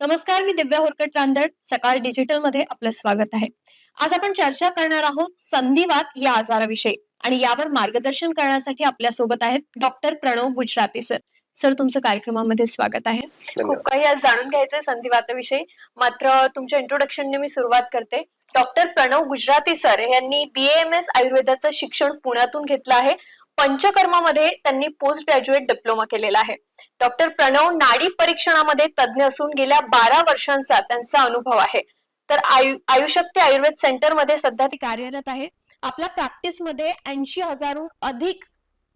नमस्कार, मी दिव्या होरकट रांदड. सकाळ डिजिटलमध्ये आपलं स्वागत आहे. आज आपण चर्चा करणार आहोत संधिवात या आजाराविषयी आणि यावर मार्गदर्शन करण्यासाठी आपल्यासोबत आहेत doctor Pranav Gujarati sir. Sir, तुमचं कार्यक्रमामध्ये स्वागत आहे. खूप धन्यवाद. काही आज जाणून घ्यायचंय संधिवाताविषयी. मात्र तुमच्या इंट्रोडक्शनने मी सुरुवात करते. डॉक्टर प्रणव गुजराती सर यांनी BAMS आयुर्वेदाचं शिक्षण पुण्यातून घेतलं आहे. पंचकर्मामध्ये त्यांनी पोस्ट ग्रॅज्युएट डिप्लोमा केलेला आहे. डॉक्टर प्रणव नाडी परीक्षणामध्ये तज्ज्ञ असून गेल्या 12 वर्षांचा त्यांचा अनुभव आहे. तर आयुशक्ती आयुर्वेद सेंटर मध्ये सध्या ती कार्यरत आहे. आपल्या प्रॅक्टिसमध्ये 80,000हून अधिक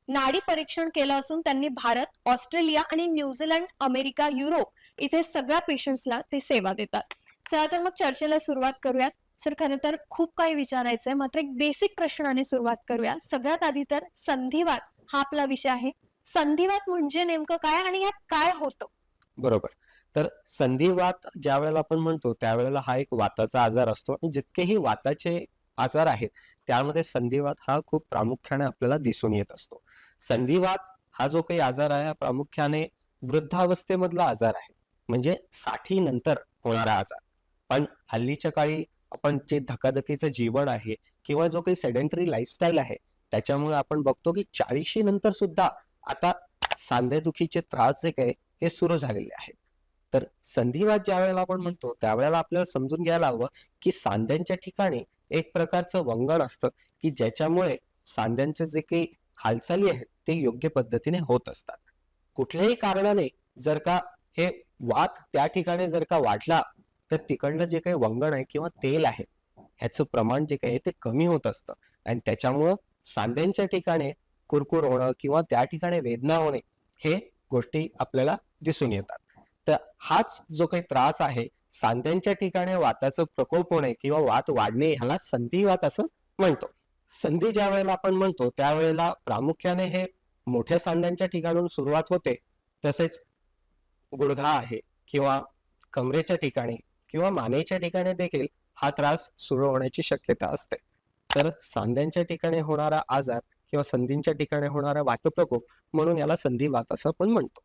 नाडी परीक्षण केलं असून त्यांनी भारत, ऑस्ट्रेलिया आणि न्यूझीलंड, अमेरिका, युरोप इथे सगळ्या पेशंट्सला ते सेवा देतात. चला तर मग चर्चेला सुरुवात करूयात. सर, खरं तर खूप काही विचारायचंय, मात्र एक बेसिक प्रश्नाने सुरुवात करूया. सगळ्यात आधी तर संधिवात हा आपला विषय आहे. संधिवात म्हणजे नेमकं काय आणि यात काय होतं? बरोबर. तर संधिवात ज्या वेळेला आपण म्हणतो त्यावेळेला हा एक वाताचा आजार असतो आणि जितकेही वाताचे आजार आहेत त्यामध्ये संधिवात हा खूप प्रामुख्याने आपल्याला दिसून येत असतो. संधिवात हा जो काही आजार आहे हा प्रामुख्याने वृद्धावस्थेमधला आजार आहे, म्हणजे 60 नंतर होणारा आजार. पण हल्लीच्या काळी आपण जे धकाधकीचं जीवन आहे किंवा जो काही सेडेंटरी लाईफस्टाईल आहे त्याच्यामुळे आपण बघतो की 40 नंतर सुद्धा आता सांधेदुखीचे त्रास जे काही हे सुरू झालेले आहेत. तर संधिवात ज्या वेळेला आपण म्हणतो त्यावेळेला आपल्याला समजून घ्यायला हवं की सांध्यांच्या ठिकाणी एक प्रकारचं वंगण असतं की ज्याच्यामुळे सांध्यांचे जे काही हालचाली आहेत ते योग्य पद्धतीने होत असतात. कुठल्याही कारणाने जर का हे वात त्या ठिकाणी जर का वाढला तर तिकडलं जे काही वंगण आहे किंवा तेल आहे ह्याचं प्रमाण जे काही ते कमी होत असतं आणि त्याच्यामुळं सांध्यांच्या ठिकाणी कुरकुर होणं किंवा त्या ठिकाणी वेदना होणे हे गोष्टी आपल्याला दिसून येतात. तर हाच जो काही त्रास आहे सांध्यांच्या ठिकाणी वाताचं प्रकोप होणे किंवा वात वाढणे ह्याला संधिवात असं म्हणतो. संधी ज्या वेळेला आपण म्हणतो त्यावेळेला प्रामुख्याने हे मोठ्या सांध्यांच्या ठिकाणून सुरुवात होते, तसेच गुडघा आहे किंवा कमरेच्या ठिकाणी किंवा मानेच्या ठिकाणी देखील हा त्रास सुरू होण्याची शक्यता असते. तर सांध्यांच्या ठिकाणी होणारा आजार किंवा संधींच्या ठिकाणी होणारा वातप्रकोप म्हणून याला संधिवात असं आपण म्हणतो.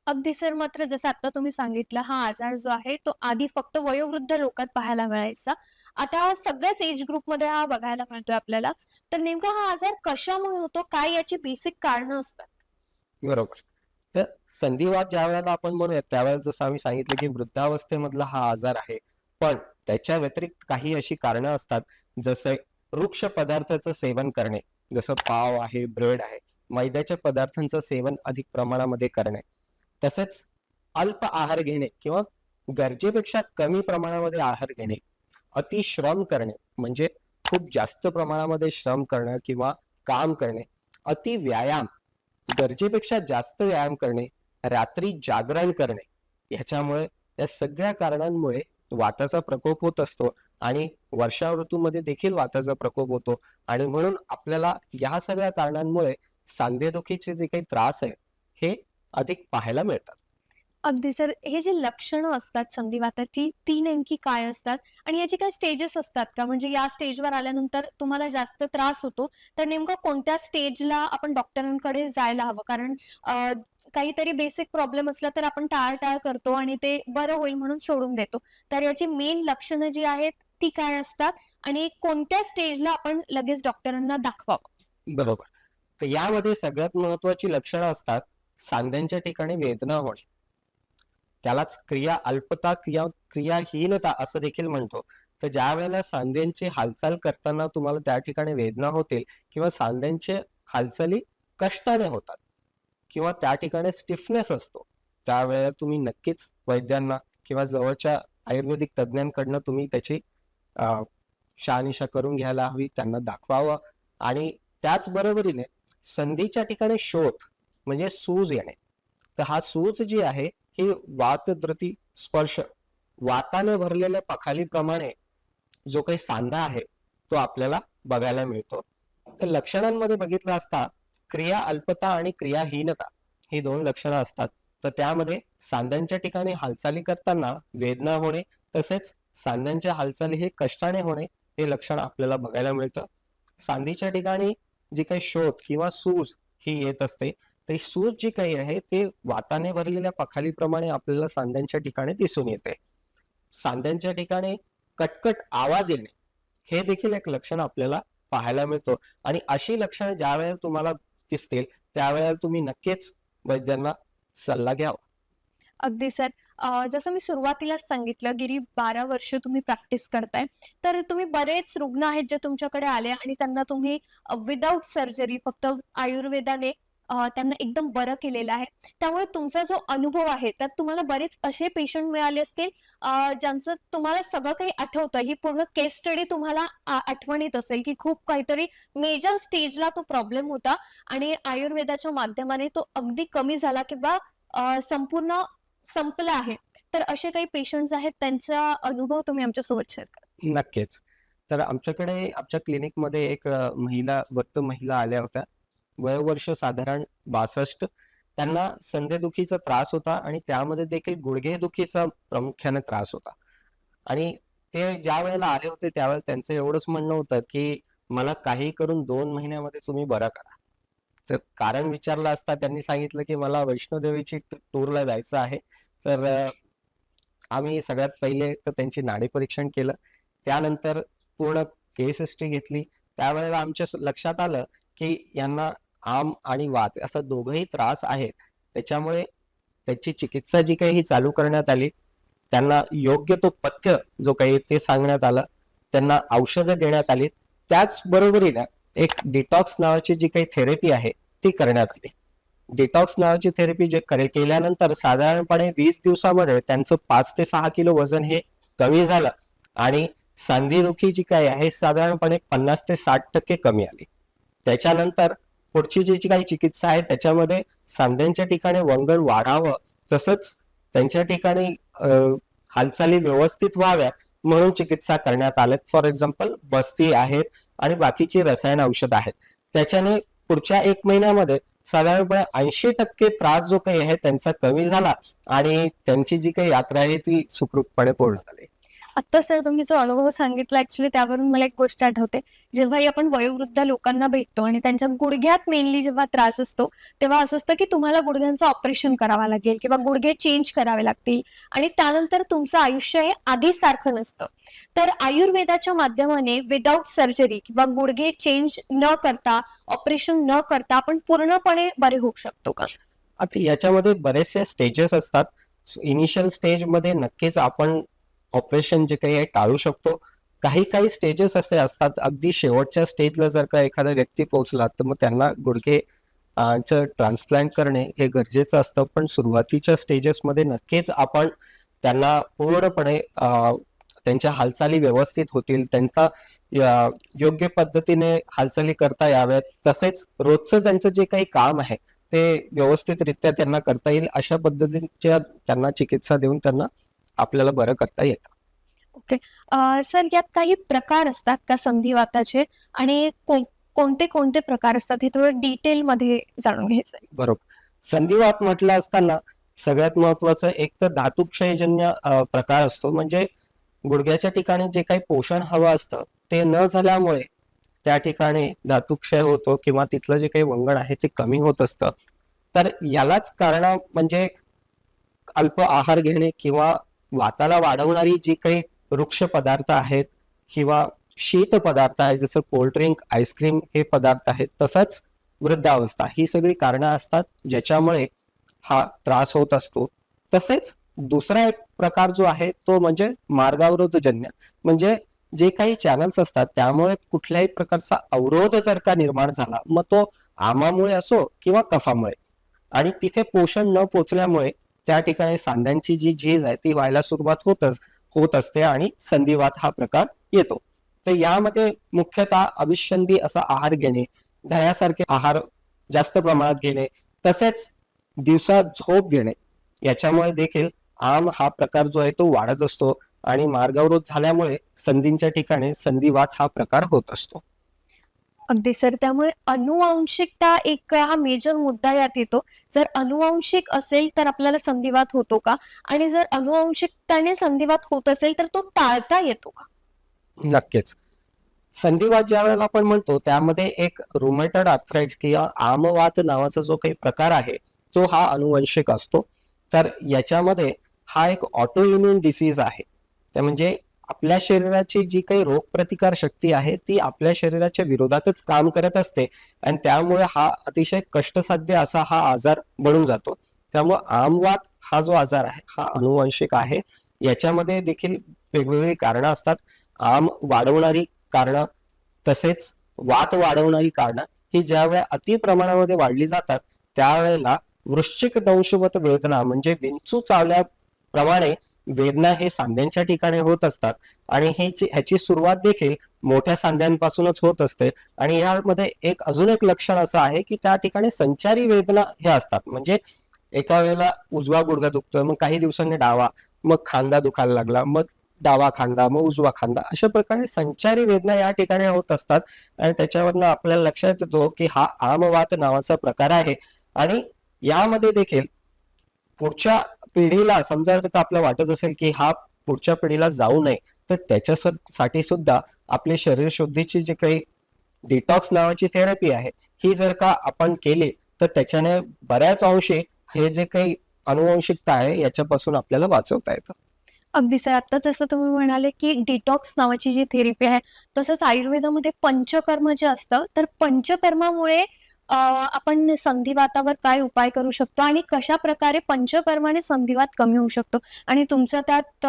अगदी सर, मात्र जसं आता तुम्ही सांगितलं, हा आजार जो आहे तो आधी फक्त वयोवृद्ध लोकात पाहायला मिळायचा. आता सगळ्याच एज ग्रुपमध्ये हा बघायला मिळतोय आपल्याला. तर नेमका हा आजार कशामुळे होतो? काय याची बेसिक कारणं असतात? बरोबर. तर संधिवात ज्या वेळेला आपण म्हणूया त्यावेळेला जसं आम्ही सांगितलं की वृद्धावस्थेमधला हा आजार आहे, पण त्याच्या व्यतिरिक्त काही अशी कारणं असतात जसं वृक्ष पदार्थाचं सेवन करणे, जसं पाव आहे, ब्रेड आहे, मैद्याच्या पदार्थांचं सेवन अधिक प्रमाणामध्ये करणे, तसेच अल्प आहार घेणे किंवा गरजेपेक्षा कमी प्रमाणामध्ये आहार घेणे, अतिश्रम करणे म्हणजे खूप जास्त प्रमाणामध्ये श्रम करणं किंवा काम करणे, अति व्यायाम, गरजेपेक्षा जास्त व्यायाम करणे, रात्री जागरण करणे, ह्याच्यामुळे या सगळ्या कारणांमुळे वाताचा प्रकोप होत असतो आणि वर्षा ऋतूमध्ये देखील वाताचा प्रकोप होतो आणि म्हणून आपल्याला या सगळ्या कारणांमुळे सांधेदुखीचे जे काही त्रास आहे हे अधिक पाहायला मिळतात. अगदी सर, हे जे लक्षणं असतात संधिवाताची ती नेमकी काय असतात? आणि याचे काही स्टेजेस असतात का? म्हणजे या स्टेजवर आल्यानंतर तुम्हाला जास्त त्रास होतो, तर नेमकं कोणत्या स्टेजला आपण डॉक्टरांकडे जायला हवं? कारण काहीतरी बेसिक प्रॉब्लेम असला तर आपण टाळाटाळ करतो आणि ते बरं होईल म्हणून सोडून देतो. तर याची मेन लक्षणं जी आहेत ती काय असतात? आणि कोणत्या स्टेजला आपण लगेच डॉक्टरांना दाखवावं? बरोबर. तर यामध्ये सगळ्यात महत्वाची लक्षणं असतात सांध्यांच्या ठिकाणी वेदना होणे, त्यालाच क्रिया अल्पता किंवा क्रियाहीनता असं देखील म्हणतो. तर ज्या वेळेला सांध्यांची हालचाल करताना तुम्हाला त्या ठिकाणी वेदना होतील किंवा सांध्यांचे हालचाली कष्टाने होतात किंवा त्या ठिकाणी स्टिफनेस असतो, त्यावेळेला तुम्ही नक्कीच वैद्यांना किंवा जवळच्या आयुर्वेदिक तज्ज्ञांकडनं तुम्ही त्याची शहानिशा करून घ्यायला हवी, त्यांना दाखवावं. आणि त्याचबरोबरीने संधीच्या ठिकाणी शोथ म्हणजे सूज येणे, तर हा सूज जी आहे ही वातद्रती स्पर्श, वाताने भरलेल्या पखालीप्रमाणे जो काही सांधा आहे तो आपल्याला बघायला मिळतो. तर लक्षणांमध्ये बघितलं असता क्रिया अल्पता आणि क्रियाहीनता ही दोन लक्षणं असतात. तर त्यामध्ये सांध्यांच्या ठिकाणी हालचाली करताना वेदना होणे, तसेच सांध्यांच्या हालचाली हे कष्टाने होणे हे लक्षण आपल्याला बघायला मिळतं. सांधीच्या ठिकाणी जी काही शोथ किंवा सूज ही येत असते तर ही सूज जी काही आहे ते वाताने भरलेल्या पखालीप्रमाणे आपल्याला सांध्यांच्या ठिकाणी दिसून येते. सांध्यांच्या ठिकाणी कटकट आवाज येणे हे देखील एक लक्षण आपल्याला पाहायला मिळतो. आणि अशी लक्षणं ज्या वेळेला तुम्हाला दिसतील त्यावेळेला तुम्ही नक्कीच वैद्यांना सल्ला घ्यावा. अगदी सर. जसं मी सुरुवातीलाच सांगितलं, गेली 12 वर्ष तुम्ही प्रॅक्टिस करताय. तर तुम्ही बरेच रुग्ण आहेत जे तुमच्याकडे आले आणि त्यांना तुम्ही विदाऊट सर्जरी फक्त आयुर्वेदाने त्यांना एकदम बरं केलेलं आहे. त्यामुळे तुमचा जो अनुभव आहे, त्यात तुम्हाला बरेच असे पेशंट मिळाले असतील ज्यांचं तुम्हाला सगळं काही आठवतं. ही पूर्ण केस स्टडी तुम्हाला आठवण येत असेल, की खूप काहीतरी मेजर स्टेजला तो प्रॉब्लेम होता आणि आयुर्वेदाच्या माध्यमाने तो अगदी कमी झाला किंवा संपूर्ण संपलं आहे. तर असे काही पेशंट्स आहेत, त्यांचा अनुभव तुम्ही आमच्यासोबत शेअर करा. नक्कीच. तर आमच्याकडे आमच्या क्लिनिकमध्ये एक वृद्ध महिला आल्या होत्या. वयोवर्ष साधारण 62. त्यांना सांधेदुखीचा त्रास होता आणि त्यामध्ये देखील गुडघेदुखीचा प्रामुख्याने त्रास होता. आणि ते ज्या वेळेला आले होते त्यावेळेला त्यांचं एवढंच म्हणणं होतं, की मला काही करून 2 महिन्यामध्ये तुम्ही बरं करा. तर कारण विचारलं असता त्यांनी सांगितलं, की मला वैष्णोदेवीची टूरला जायचं आहे. तर आम्ही सगळ्यात पहिले तर त्यांची नाडी परीक्षण केलं. त्यानंतर पूर्ण केस हिस्ट्री घेतली. त्यावेळेला आमच्या लक्षात आलं, की यांना आम आणि वात असा दोघंही त्रास आहेत. त्याच्यामुळे त्याची चिकित्सा जी काही चालू करण्यात आली. त्यांना योग्य तो पथ्य जो काही ते सांगण्यात आलं. त्यांना औषधं देण्यात आली. त्याच बरोबरीने एक डिटॉक्स नावाची जी काही थेरपी आहे ती करण्यात आली. डिटॉक्स नावाची थेरपी केल्यानंतर साधारणपणे 20 दिवसामध्ये त्यांचं 5 ते 6 किलो वजन हे कमी झालं आणि सांधेदुखी जी काही आहे साधारणपणे 50 ते 60% कमी आली. त्याच्यानंतर पुढची जी काही चिकित्सा आहे त्याच्यामध्ये सांध्यांच्या ठिकाणी वंगण वाढावं, तसंच त्यांच्या ठिकाणी हालचाली व्यवस्थित व्हाव्या म्हणून चिकित्सा करण्यात आल्या. फॉर एक्झाम्पल बस्ती आहेत आणि बाकीची रसायन औषध आहेत. त्याच्याने पुढच्या 1 महिन्यामध्ये साधारणपणे 80% त्रास जो काही आहे त्यांचा कमी झाला आणि त्यांची जी काही यात्रा आहे ती सुखरूपपणे पूर्ण झाली. आत्ता सर तुम्ही जो अनुभव सांगितला ऍक्च्युली त्यावरून मला एक गोष्ट आठवते. जेव्हाही आपण वयोवृद्ध लोकांना भेटतो आणि त्यांच्या गुडघ्यात मेनली जेव्हा त्रास असतो, तेव्हा असं असतं की तुम्हाला गुडघ्यांचं ऑपरेशन करावं लागेल किंवा गुडघे चेंज करावे लागतील आणि त्यानंतर तुमचं आयुष्य हे आधीच सारखं नसतं. तर आयुर्वेदाच्या माध्यमाने विदाऊट सर्जरी किंवा गुडघे चेंज न करता, ऑपरेशन न करता आपण पूर्णपणे बरे होऊ शकतो का? आता याच्यामध्ये बरेचसे स्टेजेस असतात. इनिशियल स्टेजमध्ये नक्कीच आपण ऑपरेशन जे काही आहे टाळू शकतो. काही काही स्टेजेस असे असतात, अगदी शेवटच्या स्टेजला जर का एखादा व्यक्ती पोहोचला तर मग त्यांना गुडघे ट्रान्सप्लांट करणे हे गरजेचं असतं. पण सुरुवातीच्या स्टेजेसमध्ये नक्कीच आपण त्यांना पूर्णपणे त्यांच्या हालचाली व्यवस्थित होतील, त्यांचा योग्य पद्धतीने हालचाली करता याव्यात, तसेच रोजचं त्यांचं जे काही काम आहे ते व्यवस्थितरित्या त्यांना करता येईल अशा पद्धतीच्या त्यांना चिकित्सा देऊन त्यांना आपल्याला बरं करता येतं. ओके. सर यात काही प्रकार असतात का संधिवाताचे आणि कोणते कोणते प्रकार असतात हे थोडं डिटेलमध्ये जाणून घ्यायचंय. बरोबर. संधिवात म्हटलं असताना सगळ्यात महत्वाचं एक तर धातुक्षयजन्य प्रकार असतो. म्हणजे गुडघ्याच्या ठिकाणी जे काही पोषण हवं असतं ते न झाल्यामुळे त्या ठिकाणी धातुक्षय होतो किंवा तिथलं जे काही वंगण आहे ते कमी होत असतं. तर यालाच कारण म्हणजे अल्प आहार घेणे किंवा वाताला वाढवणारी जी काही वृक्ष पदार्थ आहेत किंवा शीत पदार्थ आहेत जसं कोल्ड्रिंक, आईस्क्रीम हे पदार्थ आहेत, तसंच वृद्धावस्था ही सगळी कारणं असतात ज्याच्यामुळे हा त्रास होत असतो. तसेच दुसरा एक प्रकार जो आहे तो म्हणजे मार्गावरोधजन्य. म्हणजे जे काही चॅनल्स असतात त्यामुळे कुठल्याही प्रकारचा अवरोध जर का निर्माण झाला, मग तो आमामुळे असो किंवा कफामुळे, आणि तिथे पोषण न पोचल्यामुळे त्या ठिकाणी सांध्यांची जी झीज आहे ती व्हायला सुरुवात होत असते आणि संधिवात हा प्रकार येतो. तर यामध्ये मुख्यतः अभिसंधी असा आहार घेणे, दह्यासारखे आहार जास्त प्रमाणात घेणे, तसेच दिवसा झोप घेणे याच्यामुळे देखील आम हा प्रकार जो आहे तो वाढत असतो आणि मार्गावरोध झाल्यामुळे संधींच्या ठिकाणी संधिवात हा प्रकार होत असतो. अगदी सर. त्यामुळे अनुवांशिकता एक हा मेजर मुद्दा यात येतो. जर अनुवांशिक असेल तर आपल्याला संधिवात होतो का? आणि जर अनुवांशिकताने संधिवात होत असेल तर तो टाळता येतो का? नक्कीच. संधिवात ज्या वेळेला आपण म्हणतो त्यामध्ये एक रुमेटॉइड आर्थराइटिस किंवा आमवात नावाचा जो काही प्रकार आहे तो हा अनुवंशिक असतो. तर याच्यामध्ये हा एक ऑटो इम्युन डिसीज आहे. ते म्हणजे आपल्या शरीराची जी काही रोगप्रतिकार शक्ती आहे ती आपल्या शरीराच्या विरोधातच काम करत असते आणि त्यामुळे हा अतिशय कष्टसाध्य असा हा आजार बनून जातो. त्यामुळे आमवात हा जो आजार आहे हा अनुवंशिक आहे. याच्यामध्ये देखील वेगवेगळी कारणं असतात. आम वाढवणारी कारणं तसेच वात वाढवणारी कारणं ही ज्या वेळेला अति प्रमाणामध्ये वाढली जातात त्यावेळेला वृश्चिक दंशवत वेदना म्हणजे विंचू चावल्याप्रमाणे वेदना हे सांध्यांच्या ठिकाणी होत असतात आणि ह्याची सुरुवात देखील मोठ्या सांध्यांपासूनच होत असते. आणि यामध्ये अजून एक लक्षण असं आहे की त्या ठिकाणी संचारी वेदना हे असतात. म्हणजे एका वेळेला उजवा गुडघा दुखतोय, मग काही दिवसांनी डावा, मग खांदा दुखायला लागला, मग डावा खांदा, मग उजवा खांदा, अशा प्रकारे संचारी वेदना या ठिकाणी होत असतात. आणि त्याच्यावरनं आपल्याला लक्षात येतो की हा आमवात नावाचा प्रकार आहे. आणि यामध्ये देखील पुढच्या पिढीला समजा जर का आपल्याला वाटत असेल की हा पुढच्या पिढीला जाऊ नये तर त्याच्यासाठी सुद्धा आपले शरीर शुद्धीची जी काही डिटॉक्स नावाची थेरपी आहे ही जर का आपण केली तर त्याच्याने बऱ्याच अंशी हे जे काही अनुवंशिकता आहे याच्यापासून आपल्याला वाचवता येतं. अगदी सर, आता जसं तुम्ही म्हणाले की डिटॉक्स नावाची जी थेरपी आहे, तसंच आयुर्वेदामध्ये पंचकर्म जे असतं, तर पंचकर्मामुळे आपण संधिवातावर काय उपाय करू शकतो आणि कशा प्रकारे पंचकर्माने संधिवात कमी होऊ शकतो? आणि तुमचा त्यात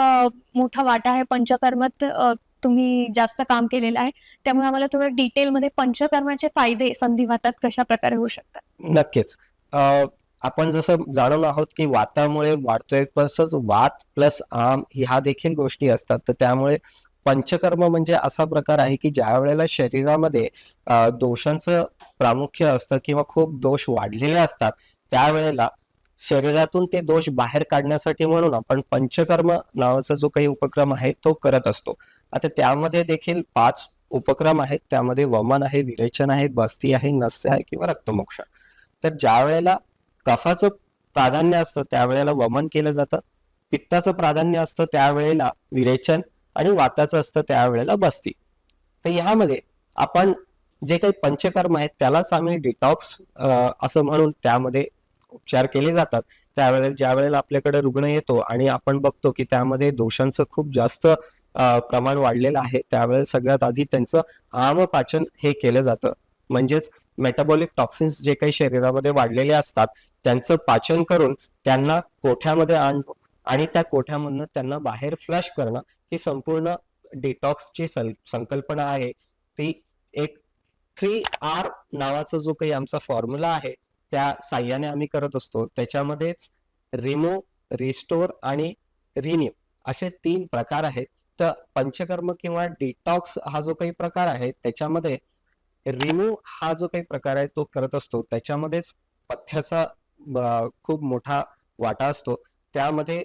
मोठा वाटा आहे. पंचकर्मात तुम्ही जास्त काम केलेलं आहे. त्यामुळे आम्हाला थोडं डिटेलमध्ये पंचकर्माचे फायदे संधिवातात कशा प्रकारे होऊ शकतात? नक्कीच. आपण जसं जाणून आहोत की वातामुळे वाढतोय तसंच वात प्लस आम ह्या देखील गोष्टी असतात. तर त्यामुळे पंचकर्म म्हणजे असा प्रकार आहे की ज्या वेळेला शरीरामध्ये दोषांचं प्रामुख्य असतं किंवा खूप दोष वाढलेले असतात त्यावेळेला शरीरातून ते दोष बाहेर काढण्यासाठी म्हणून आपण पंचकर्म नावाचा जो काही उपक्रम आहे तो करत असतो. आता त्यामध्ये देखील 5 उपक्रम आहेत. त्यामध्ये वमन आहे, विरेचन आहे, बस्ती आहे, नस्य आहे किंवा रक्तमोक्ष. तर ज्या वेळेला कफाचं प्राधान्य असतं त्यावेळेला वमन केलं जातं, पित्ताचं प्राधान्य असतं त्यावेळेला विरेचन आणि वाताचं असतं त्यावेळेला बस्ती. तर ह्यामध्ये आपण जे काही पंचकर्म आहेत त्यालाच आम्ही डिटॉक्स असं म्हणून त्यामध्ये उपचार केले जातात. त्यावेळेला ज्या वेळेला आपल्याकडे रुग्ण येतो आणि आपण बघतो की त्यामध्ये दोषांचं खूप जास्त प्रमाण वाढलेलं आहे त्यावेळेला सगळ्यात आधी त्यांचं आमपाचन हे केलं जातं. म्हणजेच मेटाबॉलिक टॉक्सिन्स जे काही शरीरामध्ये वाढलेले असतात त्यांचं पाचन करून त्यांना कोठ्यामध्ये आणतो आणि त्या कोठ्यामधनं त्यांना बाहेर फ्लश करणं ही संपूर्ण डिटॉक्सची संकल्पना आहे. ती एक 3R नावाचा जो काही आमचा फॉर्म्युला आहे त्या साह्याने आम्ही करत असतो. त्याच्यामध्येच रिमूव्ह, रिस्टोर आणि रिन्यू असे 3 प्रकार आहेत. तर पंचकर्म किंवा डिटॉक्स हा जो काही प्रकार आहे त्याच्यामध्ये रिमूव्ह हा जो काही प्रकार आहे तो करत असतो. त्याच्यामध्येच पथ्याचा खूप मोठा वाटा असतो. त्यामध्ये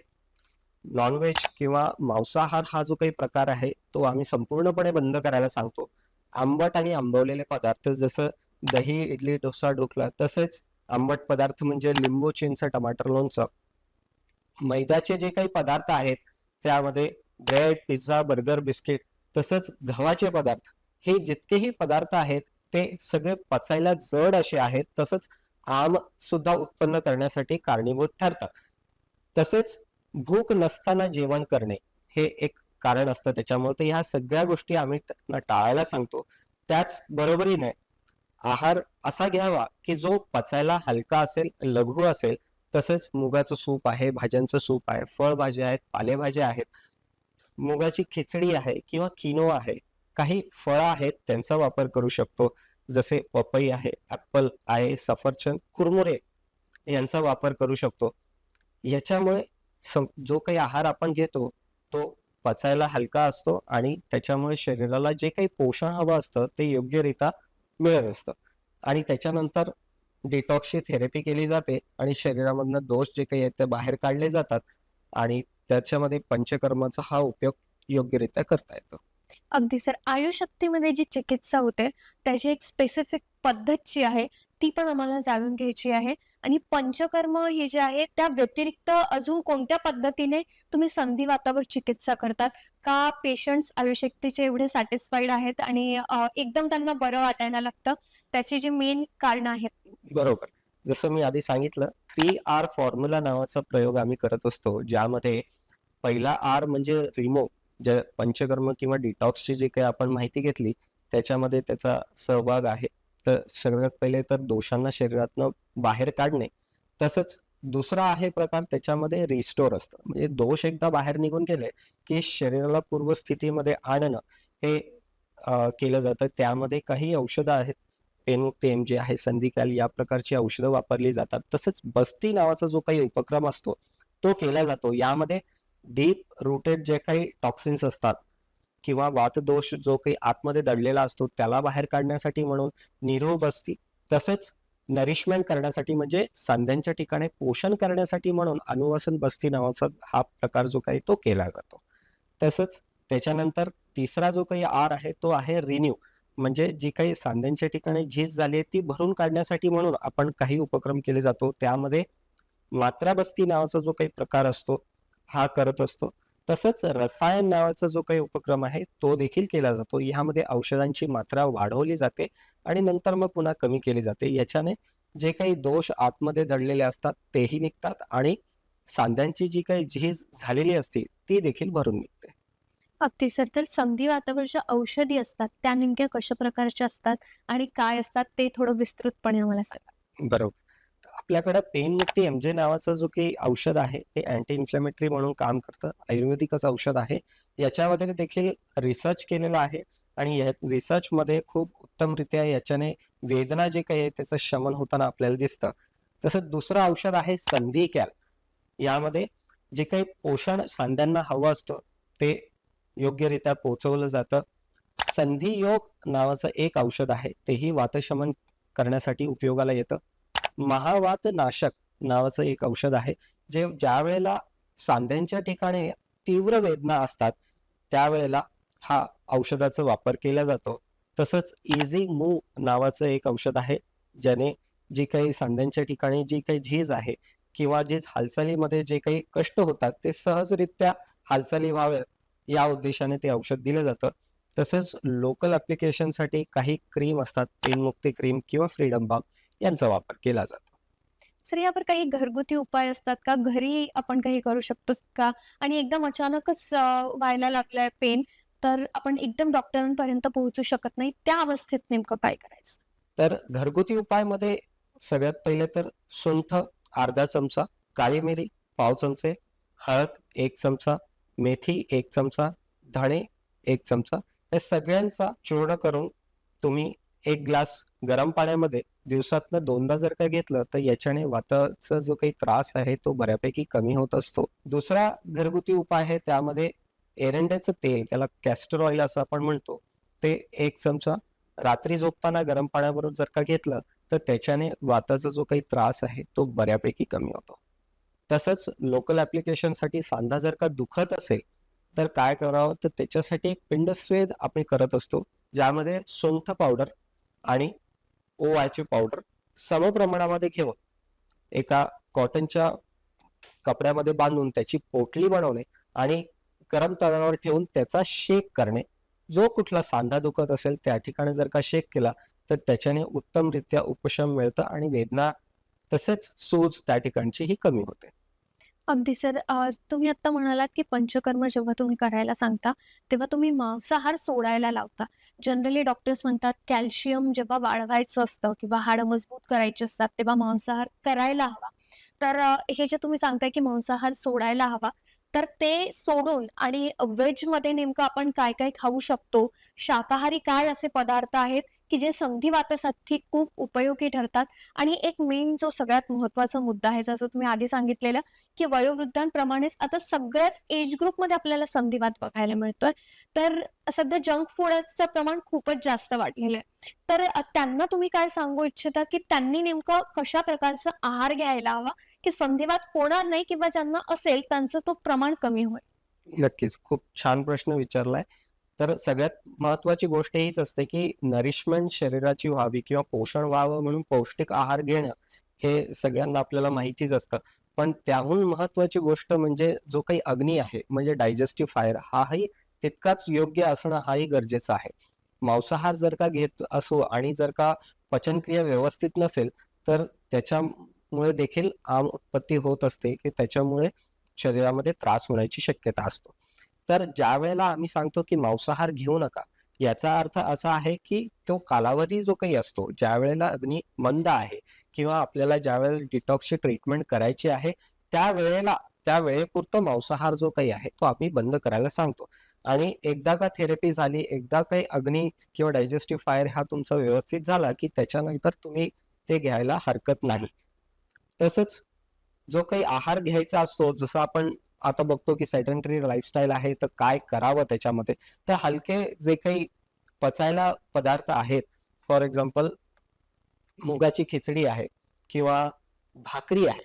नॉनव्हेज किंवा मांसाहार हा जो काही प्रकार आहे तो आम्ही संपूर्णपणे बंद करायला सांगतो. आंबट आणि आंबवलेले पदार्थ जसं दही, इडली, डोसा, ढोकळा तसेच आंबट पदार्थ म्हणजे लिंबू, चिंच, टमाटर, लोणचं. मैद्याचे जे काही पदार्थ आहेत त्यामध्ये ब्रेड, पिझ्झा, बर्गर, बिस्किट तसंच गव्हाचे पदार्थ हे जितकेही पदार्थ आहेत ते सगळे पचायला जड असे आहेत. तसंच आम सुद्धा उत्पन्न करण्यासाठी कारणीभूत ठरतात. तसेच भूक नसताना जेवण करणे हे एक कारण असतं त्याच्यामुळे. तर ह्या सगळ्या गोष्टी आम्ही त्यांना टाळायला सांगतो. त्याच बरोबरीने आहार असा घ्यावा की जो पचायला हलका असेल, लघु असेल. तसेच मुगाचं सूप आहे, भाज्यांचं सूप आहे, फळभाज्या आहेत, पालेभाज्या आहेत, मुगाची खिचडी आहे किंवा किनोआ आहे. काही फळं आहेत त्यांचा वापर करू शकतो. जसे पपई आहे, ऍपल आहे, सफरचंद, कुरमुरे यांचा वापर करू शकतो. याच्यामुळे जो काही आहार आपण घेतो तो पचायला हलका असतो आणि त्याच्यामुळे शरीराला जे काही पोषण हवं असतं ते योग्यरित्या मिळत असतं. आणि त्याच्यानंतर डिटॉक्सची थेरपी केली जाते आणि शरीरामधनं दोष जे काही आहेत ते बाहेर काढले जातात आणि त्याच्यामध्ये पंचकर्माचा हा उपयोग योग्यरित्या करता येतो. अगदी सर. आयुशक्तीमध्ये जी चिकित्सा होते, त्याची एक स्पेसिफिक पद्धत जी आहे, ती पण आम्हाला जाणून घ्यायची आहे. आणि पंचकर्म हे जे आहे त्या व्यतिरिक्त अजून कोणत्या पद्धतीने तुम्ही संधिवातावर चिकित्सा करतात? का पेशंट्स आवश्यकतेचे एवढे सॅटिस्फाईड आहेत आणि एकदम त्यांना बरं वाटायला लागतं, त्याची जी मेन कारणं आहेत? बरोबर. जसं मी आधी सांगितलं, 3R फॉर्म्युला नावाचा प्रयोग आम्ही करत असतो, ज्यामध्ये पहिला आर म्हणजे रिमूव्ह, जे पंचकर्म किंवा डिटॉक्सची जी काही आपण माहिती घेतली, त्याच्यामध्ये त्याचा सहभाग आहे. तर सगळ्यात पहिले तर दोषांना शरीरातनं बाहेर काढणे. तसंच दुसरा आहे प्रकार, त्याच्यामध्ये रिस्टोर असतं. म्हणजे दोष एकदा बाहेर निघून गेले, की शरीराला पूर्वस्थितीमध्ये आणणं हे केलं जातं. त्यामध्ये काही औषधं आहेत. पेनमुक्ती एमजी आहे, संधिकॅल या प्रकारची औषधं वापरली जातात. तसंच बस्ती नावाचा जो काही उपक्रम असतो, तो केला जातो. यामध्ये डीप रूटेड जे काही टॉक्सिन्स असतात किंवा वातदोष जो काही आतमध्ये दडलेला असतो, त्याला बाहेर काढण्यासाठी म्हणून नीरो बस्ती, तसेच नरिशमेंट करण्यासाठी म्हणजे सांध्यांच्या ठिकाणी पोषण करण्यासाठी म्हणून अनुवासन बस्ती नावाचा हा प्रकार जो काही तो केला जातो. तसंच त्याच्यानंतर तिसरा जो काही आर आहे तो आहे रिन्यू, म्हणजे जी काही सांध्यांच्या ठिकाणी झीज झाली आहे ती भरून काढण्यासाठी म्हणून आपण काही उपक्रम केले जातो. त्यामध्ये मात्रा बस्ती नावाचा जो काही प्रकार असतो हा करत असतो. तसंच रसायन नावाचा जो काही उपक्रम आहे तो देखील केला जातो. ह्यामध्ये औषधांची मात्रा वाढवली जाते आणि नंतर मग पुन्हा कमी केली जाते. याच्याने जे काही दोष आतमध्ये दडलेले असतात तेही निघतात आणि सांध्यांची जी काही झीज झालेली असते ती देखील भरून निघते. अगदी सर. तर संधिवातावर ज्या औषधी असतात, त्या नेमक्या कशा प्रकारच्या असतात आणि काय असतात ते थोडं विस्तृतपणे आम्हाला सांगा? बरोबर. आपल्याकडे पेनमुक्ती एमजे नावाचं जो काही औषध आहे ते अँटी इन्फ्लेमेटरी म्हणून काम करतं. आयुर्वेदिकच औषध आहे. याच्यामध्ये देखील रिसर्च केलेला आहे आणि या रिसर्चमध्ये खूप उत्तमरित्या याच्याने वेदना जे काही आहे त्याचं शमन होताना आपल्याला दिसतं. तसंच दुसरं औषध आहे संधिकॅल. यामध्ये जे काही पोषण सांध्यांना हवं असतं ते योग्यरित्या पोहोचवलं जातं. संधियोग नावाचं एक औषध आहे, तेही वातशमन करण्यासाठी उपयोगाला येतं. महावात नाशक नावाचं एक औषध आहे, जे ज्यावेळेला सांध्यांच्या ठिकाणी तीव्र वेदना असतात त्यावेळेला हा औषधाचा वापर केला जातो. तसंच इझी मूव्ह नावाचं एक औषध आहे, ज्याने जी काही सांध्यांच्या ठिकाणी जी काही झीज आहे किंवा जे हालचालीमध्ये जे काही कष्ट होतात ते सहजरित्या हालचाली व्हाव्यात या उद्देशाने ते औषध दिलं जातं. तसंच लोकल ॲप्लिकेशनसाठी काही क्रीम असतात, पेनमुक्ती क्रीम किंवा फ्रीडम बाम यांचा वापर केला जातो. सर, यावर काही घरगुती उपाय असतात का? घरी आपण काही करू शकतो का? आणि एकदम अचानकच व्हायला लागलाय पेन, तर आपण एकदम डॉक्टरांपर्यंत पोहोचू शकत नाही. त्या अवस्थेत नेमकं काय करायचं? तर घरगुती उपायमध्ये सगळ्यात पहिले तर सुंठ अर्धा चमचा, काळी मिरी पाव चमचे, हळद 1 चमचा, मेथी 1 चमचा, धणे 1 चमचा, या सगळ्यांचा चूर्ण करून तुम्ही 1 ग्लास गरम पाण्यामध्ये दिवसातनं 2दा जर का घेतलं तर याच्याने वाताचा जो काही त्रास आहे तो बऱ्यापैकी कमी होत असतो. दुसरा घरगुती उपाय आहे, त्यामध्ये एरंड्याचं तेल, त्याला कॅस्टर ऑइल असं आपण म्हणतो, ते 1 चमचा रात्री झोपताना गरम पाण्याबरोबर जर का घेतलं तर त्याच्याने वाताचा जो काही त्रास आहे तो बऱ्यापैकी कमी होतो. तसंच लोकल ॲप्लिकेशनसाठी सांधा जर का दुखत असेल तर काय करावं, तर त्याच्यासाठी एक पिंडस्वेद आपण करत असतो, ज्यामध्ये सुंठ पावडर आणि ओवायची पावडर समप्रमाणामध्ये घेऊन एका कॉटनच्या कपड्यामध्ये बांधून त्याची पोटली बनवणे आणि गरम तव्यावर ठेवून त्याचा शेक करणे. जो कुठला सांधा दुखत असेल त्या ठिकाणी जर का शेक केला तर त्याच्याने उत्तमरित्या उपशम मिळतं आणि वेदना तसेच सूज त्या ठिकाणची ही कमी होते. अगदी सर. तुम्ही आत्ता म्हणालात, की पंचकर्म जेव्हा तुम्ही करायला सांगता, तेव्हा तुम्ही मांसाहार सोडायला लावता. जनरली डॉक्टर्स म्हणतात, कॅल्शियम जेव्हा वाढवायचं असतं किंवा हाडं मजबूत करायची असतात, तेव्हा मांसाहार करायला हवा. तर हे जे तुम्ही सांगताय, की मांसाहार सोडायला हवा, तर ते सोडून आणि व्हेजमध्ये नेमकं आपण काय-काय खाऊ शकतो? शाकाहारी काय असे पदार्थ आहेत, की जे संधिवातासाठी खूप उपयोगी ठरतात? आणि एक मेन जो सगळ्यात महत्त्वाचा मुद्दा आहे, जसं तुम्ही आधी सांगितलेलं, की वयोवृद्धांप्रमाणेच आता सगळ्याच एज ग्रुपमध्ये आपल्याला संधिवात बघायला मिळतोय. तर सध्या जंक फूडचं प्रमाण खूपच जास्त वाढलेलं आहे. तर त्यांना तुम्ही काय सांगू इच्छिता, की त्यांनी नेमकं कशा प्रकारचा आहार घ्यायला हवा, की संधिवात होणार नाही किंवा ज्यांना असेल त्यांचं तो प्रमाण कमी होईल? नक्कीच. खूप छान प्रश्न विचारलाय. तर सगळ्यात महत्वाची गोष्ट हीच असते की नरिशमेंट शरीराची व्हावी किंवा पोषण व्हावं म्हणून पौष्टिक आहार घेणं हे सगळ्यांना आपल्याला माहितीच असतं. पण त्याहून महत्वाची गोष्ट म्हणजे जो काही अग्नी आहे म्हणजे डायजेस्टिव्ह फायर हाही तितकाच योग्य असणं हाही गरजेचं आहे. मांसाहार जर का घेत असो आणि जर का पचनक्रिया व्यवस्थित नसेल तर त्याच्यामुळे देखील आम उत्पत्ती होत असते की त्याच्यामुळे शरीरामध्ये त्रास होण्याची शक्यता असतो. तर ज्या वेळेला आम्ही सांगतो की मांसाहार घेऊ नका, याचा अर्थ असा आहे की तो कालावधी जो काही असतो, ज्या वेळेला अग्नी मंद आहे किंवा आपल्याला ज्यावेळेला डिटॉक्सची ट्रीटमेंट करायची आहे, त्यावेळेला त्या वेळेपुरतं मांसाहार जो काही आहे तो आम्ही बंद करायला सांगतो. आणि एकदा का थेरपी झाली, एकदा काही अग्नी किंवा डायजेस्टिव्ह फायर हा तुमचा व्यवस्थित झाला, की त्याच्यानंतर तुम्ही ते घ्यायला हरकत नाही. तसंच जो काही आहार घ्यायचा असतो, जसं आपण आता बघतो की सेडंटरी लाईफस्टाईल आहे, तर काय करावं त्याच्यामध्ये? तर हलके जे काही पचायला पदार्थ आहेत, फॉर एक्झाम्पल मुगाची खिचडी आहे किंवा भाकरी आहे,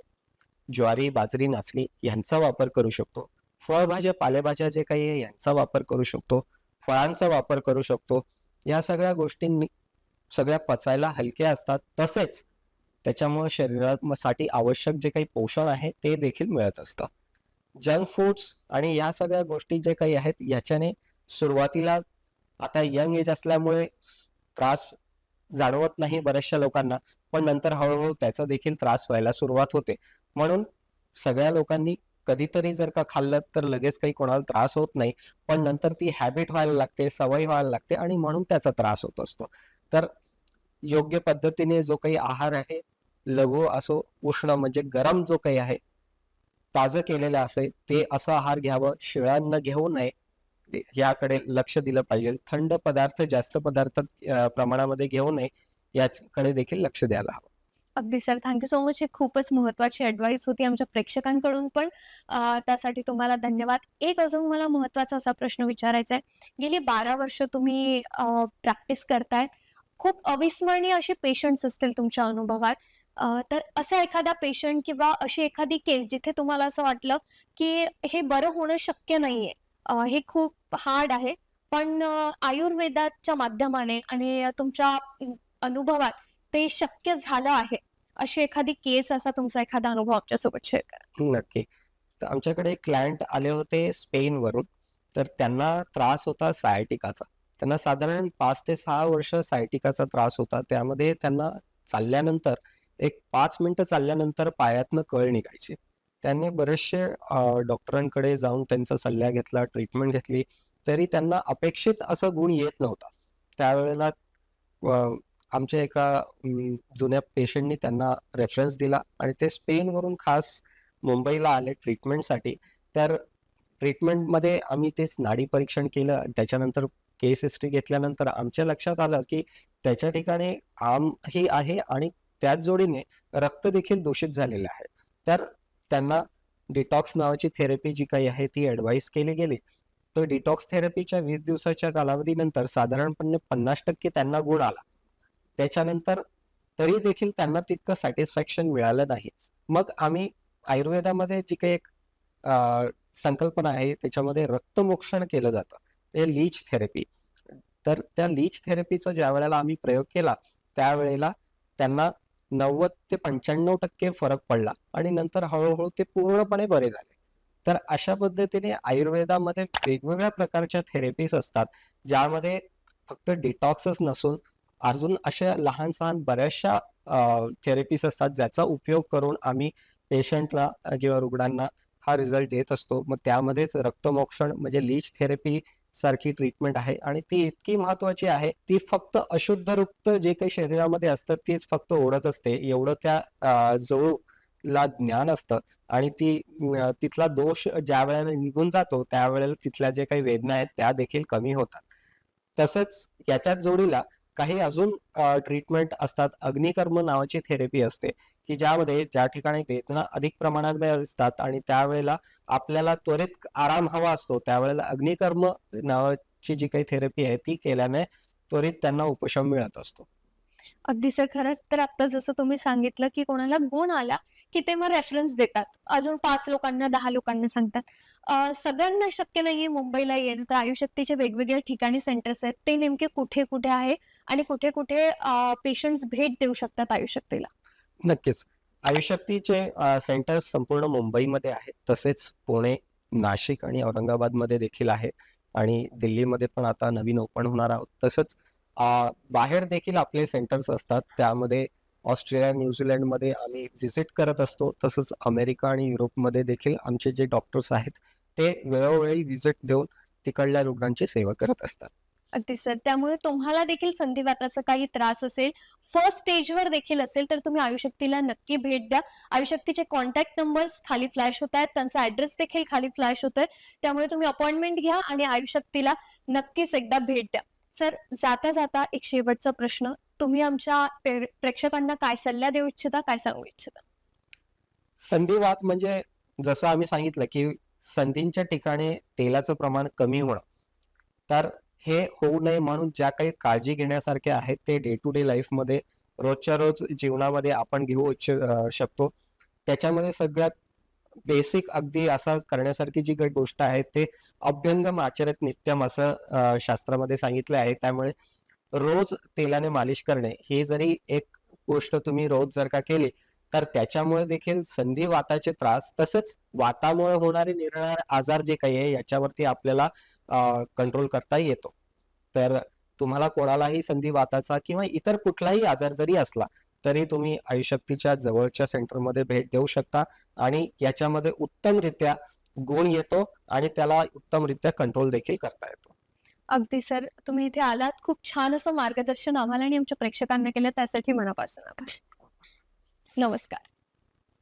ज्वारी, बाजरी, नाचणी यांचा वापर करू शकतो. फळभाज्या, पालेभाज्या जे काही आहे यांचा वापर करू शकतो. फळांचा वापर करू शकतो. या सगळ्या गोष्टींनी सगळ्या पचायला हलक्या असतात. तसेच त्याच्यामुळे शरीरासाठी आवश्यक जे काही पोषण आहे ते देखील मिळत असतं. जंक फूड्स आणि या सगळ्या गोष्टी जे काही आहेत याच्याने सुरुवातीला आता यंग एज असल्यामुळे त्रास जाणवत नाही बऱ्याचशा लोकांना, पण नंतर हळूहळू त्याचा देखील त्रास व्हायला सुरुवात होते. म्हणून सगळ्या लोकांनी कधीतरी जर का खाल्लं तर लगेच काही कोणाला त्रास होत नाही, पण नंतर ती हॅबिट व्हायला लागते, सवय व्हायला लागते आणि म्हणून त्याचा त्रास होत असतो. तर योग्य पद्धतीने जो काही आहार आहे, लघु असो, उष्ण म्हणजे गरम जो काही आहे, ताजं केलेलं असेल ते असं आहार घ्यावं, शिळं अन्न घेऊ नये. याकडे लक्ष दिलं पाहिजे. थंड पदार्थ जास्त पदार्थ प्रमाणामध्ये घेऊ नये, याकडे देखील लक्ष द्यायला हवं. अगदी सर, थँक यू सो मच. ही खूपच महत्त्वाची ॲडवाईस होती आमच्या प्रेक्षकांकडून पण. त्यासाठी तुम्हाला धन्यवाद. एक अजून मला महत्त्वाचा असा प्रश्न विचारायचा आहे. गेली 12 वर्ष तुम्ही प्रॅक्टिस करताय. खूप अविस्मरणीय असे पेशंट्स असतील तुमच्या अनुभवात. तर असा एखादा पेशंट किंवा अशी एखादी केस जिथे तुम्हाला असं वाटलं, की हे बरं होणं शक्य नाहीये. हे खूप हार्ड आहे. पण आयुर्वेदाच्या माध्यमाने आणि तुमच्या अनुभवात ते शक्य झालं आहे. अशी एखादी केस, असा तुमचा एखादा अनुभव आमच्यासोबत शेअर करा. नक्की. तर आमच्याकडे एक क्लायंट आले होते स्पेनवरून. तर त्यांना त्रास होता सायटिकाचा. त्यांना साधारण 5 ते 6 वर्ष सायटिकाचा त्रास होता. त्यामध्ये त्यांना चालल्यानंतर एक 5 मिनिटं चालल्यानंतर पायातनं कळ निघायची. त्यांनी बरेचसे डॉक्टरांकडे जाऊन त्यांचा सल्ला घेतला, ट्रीटमेंट घेतली, तरी त्यांना अपेक्षित असा गुण येत नव्हता. त्यावेळेला अ, आमच्या एका जुन्या पेशंटनी त्यांना रेफरन्स दिला आणि ते स्पेनवरून खास मुंबईला आले ट्रीटमेंटसाठी. तर ट्रीटमेंटमध्ये आम्ही तेच नाडी परीक्षण केलं आणि त्याच्यानंतर केस हिस्ट्री घेतल्यानंतर आमच्या लक्षात आलं की त्याच्या ठिकाणी आमही आहे आणि त्याच जोडीने रक्त देखील दूषित झालेलं आहे. तर त्यांना डिटॉक्स नावाची थेरपी जी काही आहे ती ॲडवाईस केली गेली. तर डिटॉक्स थेरपीच्या 20 दिवसाच्या कालावधीनंतर साधारणपणे 50% त्यांना गुण आला. त्याच्यानंतर तरी देखील त्यांना तितकं सॅटिस्फॅक्शन मिळालं नाही. मग आम्ही आयुर्वेदामध्ये जी काही एक संकल्पना आहे त्याच्यामध्ये रक्तमोक्षण केलं जातं. ते लीच थेरपी. तर त्या लीच थेरपीचा ज्यावेळेला आम्ही प्रयोग केला, त्यावेळेला त्यांना 90 ते 95% फरक पडला आणि नंतर हळू ते पूर्णपणे बरे झाले. तर अशा पद्धतीने आयुर्वेदामध्ये वेगवेगळ्या प्रकारच्या थेरपीज असतात, ज्यामध्ये फक्त डिटॉक्सच नसून अजून अशा लहान-सहान बऱ्याचशा थेरपीज असतात, ज्याचा उपयोग करून आम्ही पेशंटला किंवा रुग्णांना हा रिझल्ट देत असतो. मग त्यामध्येच रक्तमोक्षण म्हणजे लीच थेरपी सारखी ट्रीटमेंट आहे आणि ती इतकी महत्त्वाची आहे, ती फक्त अशुद्ध रक्त जे काही शरीरामध्ये असतं तेच फक्त ओढत असते. एवढं त्या जळूला ज्ञान असतं आणि तिथला दोष ज्यावेळेला निघून जातो, त्यावेळेला तिथल्या जे काही वेदना आहेत त्या देखील कमी होतात. तसंच याच्याच जोडीला काही अजून ट्रीटमेंट असतात. अग्निकर्म नावाची थेरपी असते, की ज्यामध्ये ज्या ठिकाणी वेदना अधिक प्रमाणात असतात आणि त्यावेळेला आपल्याला त्वरित आराम हवा असतो, त्यावेळेला अग्निकर्म नावाची जी काही थेरपी आहे ती केल्याने त्वरित त्यांना उपशम मिळत असतो. अगदी सर, खरंच तर आता जसं तुम्ही सांगितलं, की कोणाला गुण आला, की ते मग रेफरन्स देतात. अजून 5 लोकांना, 10 लोकांना सांगतात. सगळ्यांना शक्य नाहीये मुंबईला येणं, तर आयुष्यक्तीचे वेगवेगळ्या ठिकाणी सेंटर्स आहेत. ते नेमके कुठे-कुठे आहे आणि कुठे-कुठे पेशंट्स भेट देऊ शकतात आयुष्यक्तीला? नक्कीच. आयुशक्तीचे सेंटर्स संपूर्ण मुंबईमध्ये आहेत. तसेच पुणे, नाशिक आणि औरंगाबादमध्ये देखील आहेत आणि दिल्लीमध्ये पण आता नवीन ओपन होणार आहोत. तसंच बाहेर देखील आपले सेंटर्स असतात. त्यामध्ये ऑस्ट्रेलिया, न्यूझीलंडमध्ये आम्ही व्हिजिट करत असतो. तसंच अमेरिका आणि युरोपमध्ये देखील आमचे जे डॉक्टर्स आहेत, ते वेळोवेळी व्हिजिट देऊन तिकडल्या रुग्णांची सेवा करत असतात. अगदी सर. त्यामुळे तुम्हाला देखील संधिवाताचा काही त्रास असेल, फर्स्ट स्टेजवर देखील असेल, तर तुम्ही आयुशक्तीला नक्की भेट द्या. आयुशक्तीचे कॉन्टॅक्ट नंबर्स खाली फ्लॅश होत आहेत. त्यांचा ॲड्रेस देखील खाली फ्लॅश होतोय. त्यामुळे तुम्ही अपॉइंटमेंट घ्या आणि आयुशक्तीला नक्कीच एकदा भेट द्या. सर, जाता-जाता एक शेवटचा प्रश्न. तुम्ही आमच्या प्रेक्षकांना काय सल्ला देऊ इच्छिता, काय सांगू इच्छिता? संधिवात म्हणजे जसं आम्ही सांगितलं, की संधींच्या ठिकाणी तेलाचं प्रमाण कमी होणं. तर हे होऊ नये म्हणून ज्या काही काळजी घेण्यासारख्या आहेत, ते डे टू डे लाईफमध्ये रोजच्या रोज जीवनामध्ये आपण घेऊ शकतो. त्याच्यामध्ये सगळ्यात बेसिक अगदी असं करण्यासारखी जी काही गोष्ट आहे, ते अभ्यंगम आचरेत नित्यम असं शास्त्रामध्ये सांगितलं आहे. त्यामुळे रोज तेलाने मालिश करणे, ही जरी एक गोष्ट तुम्ही रोज जर का केली, तर त्याच्यामुळे देखील संधिवाताचे त्रास, तसेच वातामुळे होणारे निराळे आजार जे काही आहे, याच्यावरती आपल्याला कंट्रोल करता येतो. तर तुम्हाला कोणालाही संधिवाताचा किंवा इतर कुठलाही आजार जरी असला, तरी तुम्ही आयुशक्तीच्या जवळच्या सेंटरमध्ये भेट देऊ शकता आणि याच्यामध्ये उत्तमरित्या गुण येतो आणि त्याला उत्तमरित्या कंट्रोल देखील करता येतो. अगदी सर, तुम्ही इथे आलात. खूप छान असं मार्गदर्शन आम्हाला आणि आमच्या प्रेक्षकांना केलं, त्यासाठी मनापासून आभार. नमस्कार.